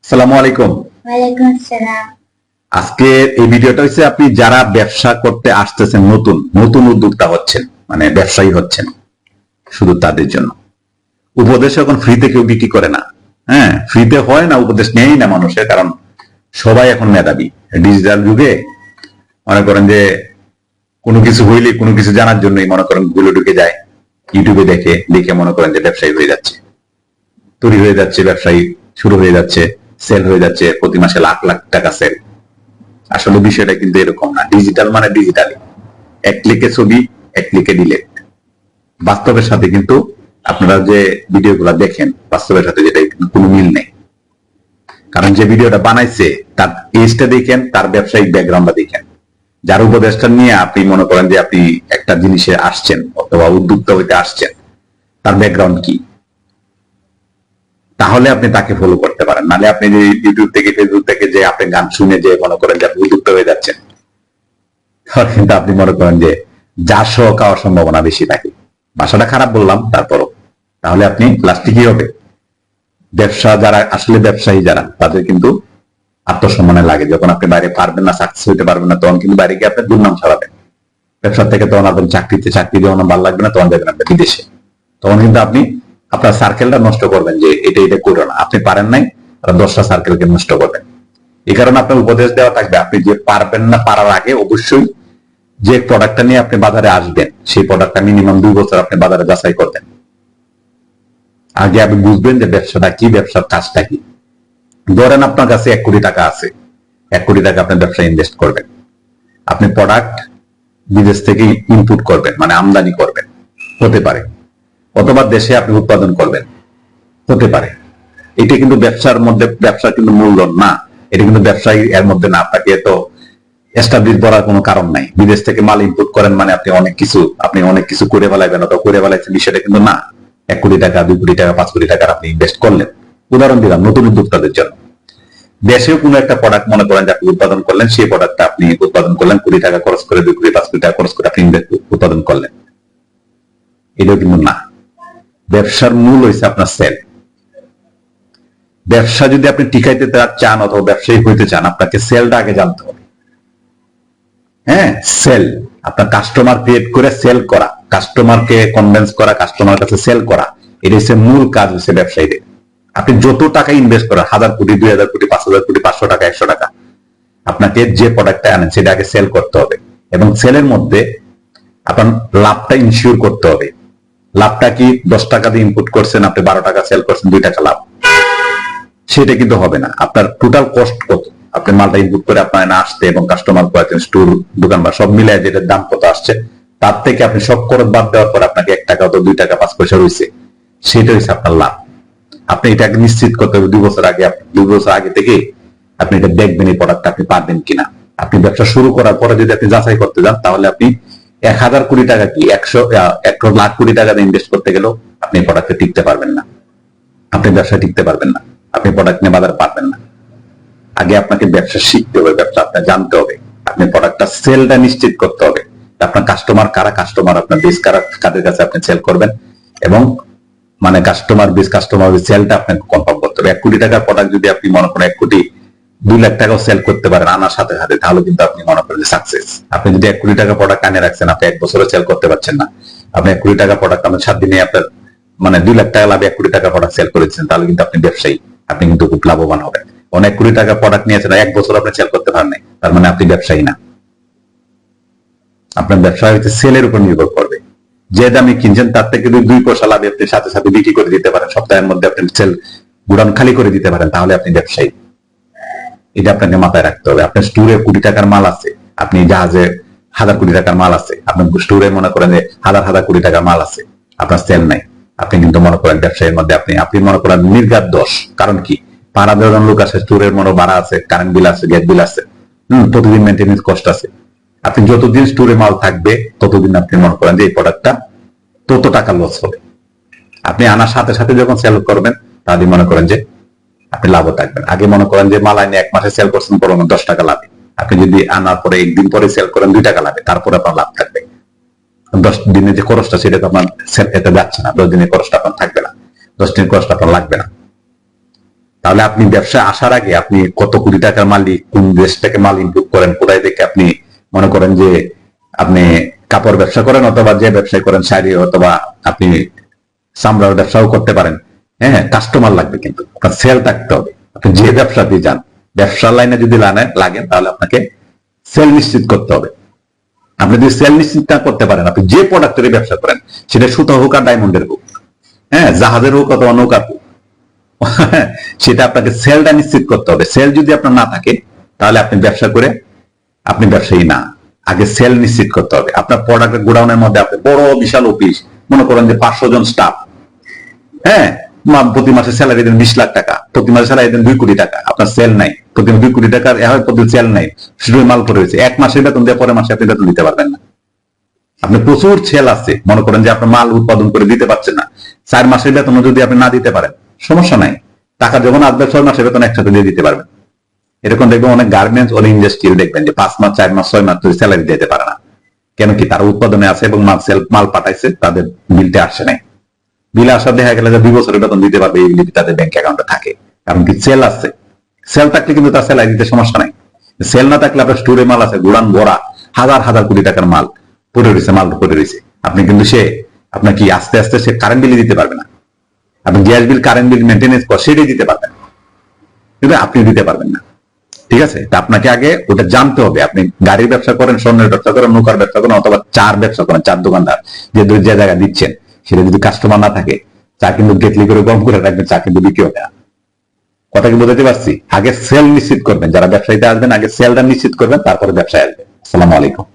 আসসালামু আলাইকুম। ওয়ালাইকুম আসসালাম। আজকে এই ভিডিওটা হচ্ছে আপনি যারা ব্যবসা করতে আসতেছেন, নতুন নতুন উদ্যোক্তা হচ্ছেন, মানে ব্যবসায়ী হচ্ছেন, শুধু তাদের জন্য উপদেশ এখন ফ্রিতে কেউ বিক্রি করে না। হ্যাঁ, ফ্রিতে হয় না, উপদেশ নেয়ই না মানুষের, কারণ সবাই এখন মেধাবী। ডিজিটাল যুগে মনে করেন যে কোনো কিছু হইলে কোনো কিছু জানার জন্যই মনে করেন গুলো ঢুকে যায়, ইউটিউবে দেখে দেখে মনে করেন যে ব্যবসায়ী হয়ে যাচ্ছে, তৈরি হয়ে যাচ্ছে, ব্যবসায়ী শুরু হয়ে যাচ্ছে, সেল হয়ে যাচ্ছে, প্রতি মাসে লাখ লাখ টাকা সেল। আসলে বিষয়টা কিন্তু এরকম না। ডিজিটাল মানে ডিজিটালি, এক ক্লিকে ছবি, এক ক্লিকে ডিলেট। বাস্তবের সাথে কিন্তু আপনারা যে ভিডিওগুলো দেখেন, বাস্তবের সাথে যেটা কিন্তু কোনো মিল নেই। কারণ যে ভিডিওটা বানাইছে তার এজটা দেখেন, তার ব্যবসায়িক ব্যাকগ্রাউন্ডটা দেখেন, যার উপদেশটা নিয়ে আপনি মনে করেন যে আপনি একটা জিনিসে আসছেন অথবা উদ্যোক্তা হইতে আসছেন, তার ব্যাকগ্রাউন্ড কি, তাহলে আপনি তাকে ফলো করতে পারেন। নাহলে আপনি যে ইউটিউব থেকে ফেসবুক থেকে যে আপনি গান শুনে যে মনে করেন যে আপনি উদ্যোক্তা হয়ে যাচ্ছেন, কিন্তু আপনি মনে করেন যে যা সহ খাওয়ার সম্ভাবনা বেশি থাকে। ভাষাটা খারাপ বললাম তারপরও। তাহলে আপনি লাস্টে কি হবে, ব্যবসা যারা আসলে ব্যবসায়ী যারা, তাদের কিন্তু আত্মসম্মানে লাগে। যখন আপনি বাইরে পারবেন না, সাকসেস হইতে পারবেন না, তখন কিন্তু বাইরে গিয়ে আপনি দুর্নাম ছড়াবেন। ব্যবসা থেকে তখন আপনার চাকরি যখন ভালো লাগবে না, তখন যাবেন আপনি বিদেশে। তখন কিন্তু আপনি আপনার সার্কেলটা নষ্ট করবেন যে এটা এটা করো না, আপনি পারেন নাই, আর 10টা সার্কেলকে নষ্ট করবেন। এই কারণে আপনার উপদেশ দেওয়া থাকবে, আপনি যে পারবেন না, পারার আগে অবশ্যই যে প্রোডাক্টটা নিয়ে আপনি বাজারে আসবেন, সেই প্রোডাক্টটা মিনিমাম 2 বছর আপনি বাজারে যাচাই করবেন। আগে আপনি বুঝবেন যে ব্যবসাটা কি, ব্যবসার কাজটা কি। ধরেন আপনার কাছে 1 কোটি টাকা আছে, 1 কোটি টাকা আপনি ব্যবসায় ইনভেস্ট করবেন। আপনি প্রোডাক্ট বিদেশ থেকে ইনপুট করবেন, মানে আমদানি করবেন, হতে পারে, অথবা দেশে আপনি উৎপাদন করবেন, হতে পারে। এটা কিন্তু ব্যবসার মধ্যে, ব্যবসার কিন্তু মূলধন না, এটা কিন্তু ব্যবসায়ী এর মধ্যে না। আপনাকে তো এস্টাবলিশ করার কোনো কারণ নাই। বিদেশ থেকে মাল ইনপুট করেন মানে আপনি অনেক কিছু করে ফেলাইবেন, অথবা করে ফেলাইছেন, বিষয়টা কিন্তু না। 1 কোটি টাকা, 2 কোটি টাকা, 5 কোটি টাকার আপনি ইনভেস্ট করলেন। উদাহরণ দিলাম নতুন উদ্যোক্তাদের জন্য। দেশেও কোনো একটা প্রোডাক্ট মনে করেন যে আপনি উৎপাদন করলেন, সেই প্রোডাক্টটা আপনি উৎপাদন করলেন, 20 টাকা খরচ করে, 2 কোটি 5 কোটি টাকা খরচ করে আপনি উৎপাদন করলেন। এটাও কিন্তু না। ব্যবসার মূল হয়েছে আপনার সেল। ব্যবসা যদি আপনি টিকাইতে চান অথবা ব্যবসায়ী হইতে চান, আপনাকে সেলটা আগে জানতে হবে। হ্যাঁ, সেল, আপনার কাস্টমার ক্রিয়েট করে সেল করা, কাস্টমারকে কনভিন্স করা, কাস্টমার কাছে সেল করা, এটা হচ্ছে মূল কাজ হচ্ছে ব্যবসায়ীদের। আপনি যত টাকা ইনভেস্ট করেন, 1000 কোটি, 2000 কোটি, 5000 কোটি, 500 টাকা, 100 টাকা, আপনাকে যে প্রোডাক্টটা আনেন সেটা আগে সেল করতে হবে। এবং সেলের মধ্যে আপনার লাভটা ইনশিওর করতে হবে। লাভটা কি 10 টাকা দিয়ে ইনপুট করছেন, আপনি 12 টাকা সেল করছেন, 2 টাকা লাভ, সেটা কিন্তু হবে না। আপনার টোটাল কস্ট কত, আপনি মালটা ইনপুট করে আপনার না আসতে এবং কাস্টমার কয়েকজন স্টোর, দোকান বা সব মিলে যেটার দাম কত আসছে, তার থেকে আপনি সব খরচ বাদ দেওয়ার পর আপনাকে 1 টাকা অথবা 2 টাকা 5 পয়সা রয়েছে, সেটা হচ্ছে আপনার লাভ। আপনি এটাকে নিশ্চিত করতে হবে 2 বছর আগে, 2 বছর আগে থেকে আপনি এটা দেখবেন এই প্রোডাক্ট আপনি পারবেন কিনা। আপনি ব্যবসা শুরু করার পরে যদি আপনি যাচাই করতে যান, তাহলে আপনি 1000 কোটি টাকা কি 1 লাখ কোটি টাকা ইনভেস্ট করতে গেলেও আপনি প্রোডাক্টে টিকতে পারবেন না, আপনি ব্যবসা টিকতে পারবেন না, আপনি প্রোডাক্ট নিয়ে বাজারে পারবেন না। আগে আপনাকে ব্যবসা শিখতে হবে, ব্যবসা আপনার জানতে হবে, আপনি প্রোডাক্টটা সেলটা নিশ্চিত করতে হবে। আপনার কাস্টমার কারা, কাস্টমার আপনার বেস কারা, কাদের কাছে আপনি সেল করবেন, এবং মানে কাস্টমার বেস, কাস্টমার সেলটা আপনাকে কনফার্ম করতে হবে। 1 কোটি টাকার প্রোডাক্ট যদি আপনি মনে করেন 1 কোটি 2 লাখ টাকাও সেল করতে পারেন আনার সাথে সাথে, তাহলে কিন্তু আপনি মনে করেন যে সাকসেস। আপনি যদি 1 কোটি টাকা প্রোডাক্ট আনে রাখছেন, আপনি 1 বছরে সেল করতে পারছেন না, আপনি 1 কোটি টাকা প্রোডাক্ট আপনার 7 দিনে আপনার মানে 2 লাখ টাকা লাভে 1 কোটি টাকা প্রোডাক্ট সেল করেছেন, তাহলে কিন্তু আপনি ব্যবসায়ী, আপনি কিন্তু খুব লাভবান হবেন। অনেক কোটি টাকা প্রোডাক্ট নিয়েছেন, 1 বছর আপনি সেল করতে পারেন নাই, তার মানে আপনি ব্যবসায়ী না। আপনার ব্যবসা হচ্ছে সেলের উপর নির্ভর করবে। যে দামে কিনছেন তার থেকে যদি 2 পয়সা লাভে আপনি সাথে সাথে বিক্রি করে দিতে পারেন, সপ্তাহের মধ্যে আপনি সেল গুদাম খালি করে দিতে পারেন, তাহলে আপনি ব্যবসায়ী। এটা আপনাকে মাথায় রাখতে হবে। আপনার স্টোরে কোটি টাকার মাল আছে, আপনি জাহাজে 1000 কোটি টাকার মাল আছে, আপনার স্টোরে মনে করেন যে হাজার হাজার কোটি টাকার মাল আছে, আপনার সেল নাই, আপনি কিন্তু মনে করেন ব্যবসায়ীর মধ্যে আপনি মনে করেন নির্ঘাত দোষ। কারণ কি, 5,000 জন লোক আছে, স্টোরের মনে ভাড়া আছে, কারেন্ট বিল আছে, গ্যাস বিল আছে, প্রতিদিন মেনটেন্যান্স কস্ট আছে। আপনি যতদিন স্টোরে মাল থাকবে ততদিন আপনি মনে করেন যে এই প্রোডাক্টটা তত টাকা লস হবে। আপনি আনার সাথে সাথে যখন সেল করবেন, তাহলে মনে করেন যে আপনি লাভও থাকবেন। আগে মনে করেন যে মাল আইনে 1 মাসে সেল করছেন পরে 10 টাকা লাভে, আপনি যদি আনার পরে 1 দিন পরে সেল করেন 2 টাকা লাভে, তারপরে আপনার লাভ থাকবে। 10 দিনের যে খরচটা সেটা তো আপনার সেল এতে যাচ্ছে না, 10 দিনের খরচটা আপনার থাকবে না, 10 দিনের খরচটা আপনার লাগবে না। তাহলে আপনি ব্যবসায় আসার আগে আপনি কত কোটি টাকার মালিক, কোন দেশ থেকে মাল ইম্পোর্ট করেন, কোথায় থেকে আপনি মনে করেন যে আপনি কাপড় ব্যবসা করেন অথবা যে ব্যবসা করেন শাড়ি অথবা আপনি চামড়ার ব্যবসাও করতে পারেন। হ্যাঁ, কাস্টমার লাগবে, কিন্তু আপনার সেল থাকতে হবে। আপনি যে ব্যবসাতে যান, ব্যবসার লাইনে যদি লাগেন তাহলে আপনাকে সেল নিশ্চিত করতে হবে। আপনি যদি সেল নিশ্চিত না করতে পারেন, আপনি যে প্রোডাক্টের ব্যবসা করেন, সেটা সুতা হোক আর ডায়মন্ডের হোক, হ্যাঁ, জাহাজের হোক অথবা নৌকার হোক, সেটা আপনাকে সেলটা নিশ্চিত করতে হবে। সেল যদি আপনার না থাকে তাহলে আপনি ব্যবসা করে আপনি ব্যবসায়ী না। আগে সেল নিশ্চিত করতে হবে। আপনার প্রোডাক্টের গোডাউনের মধ্যে আপনি বড় বিশাল অফিস, মনে করেন যে 500 জন স্টাফ, হ্যাঁ, প্রতি মাসে স্যালারি দেন 20 লাখ টাকা, প্রতি মাসে স্যালারি দেন 2 কোটি টাকা, আপনার সেল নাই, প্রতি 2 কোটি টাকার প্রতি সেল নাই, শুধু মাল পড়ে রয়েছে, এক মাসের বেতন দিয়ে পরের মাসে আপনি বেতন দিতে পারবেন না। আপনি প্রচুর সেল আছে, মনে করেন যে আপনার মাল উৎপাদন করে দিতে পারছেন না, 4 মাসের বেতন যদি আপনি না দিতে পারেন, সমস্যা নাই, টাকা যখন আসবে 6 মাসের বেতন একসাথে দিয়ে দিতে পারবেন। এরকম দেখবেন অনেক গার্মেন্টস ও ইন্ডাস্ট্রি দেখবেন যে 5 মাস 4 মাস 6 মাস ধরে স্যালারি দিতে পারে না। কেন কি? তারা উৎপাদনে আছে এবং মাল পাঠাইছে, তাদের বিলটা আসে নাই। বিল আসা দেখা গেলে যে 2 বছরের বেতন দিতে পারবে, এই বিল তাদের ব্যাংক অ্যাকাউন্টে থাকে। কারণ কি? সেল আছে। সেল থাকলে কিন্তু তার স্যালারি দিতে সমস্যা নাই। সেল না থাকলে আপনার স্টোরে মাল আছে গোডাউন ভরা, হাজার হাজার কোটি টাকার মাল পড়ে রয়েছে, মাল পড়ে রয়েছে, আপনি কিন্তু আপনার কি আস্তে আস্তে সে কারেন্ট বিল দিতে পারবে না। আপনি gas bill, current bill maintenance কর, সেটাই দিতে পারবেন, কিন্তু আপনি দিতে পারবেন না। ঠিক আছে? তা আপনাকে আগে ওটা জানতে হবে। আপনি গাড়ির ব্যবসা করেন, স্বর্ণের ব্যবসা করেন, নৌকার ব্যবসা করেন অথবা চার ব্যবসা করেন, চার দোকানদার, যে জায়গা দিচ্ছেন সেটা যদি কাস্টমার না থাকে, চা কিন্তু গেটলি করে গরম করে রাখবেন, চা কিন্তু বিক্রি হবে না। কথা কি বোঝাতে পারছি? আগে সেল নিশ্চিত করবেন, যারা ব্যবসায়ীতে আসবেন আগে সেলটা নিশ্চিত করবেন, তারপরে ব্যবসায় আসবেন। আসসালামু আলাইকুম।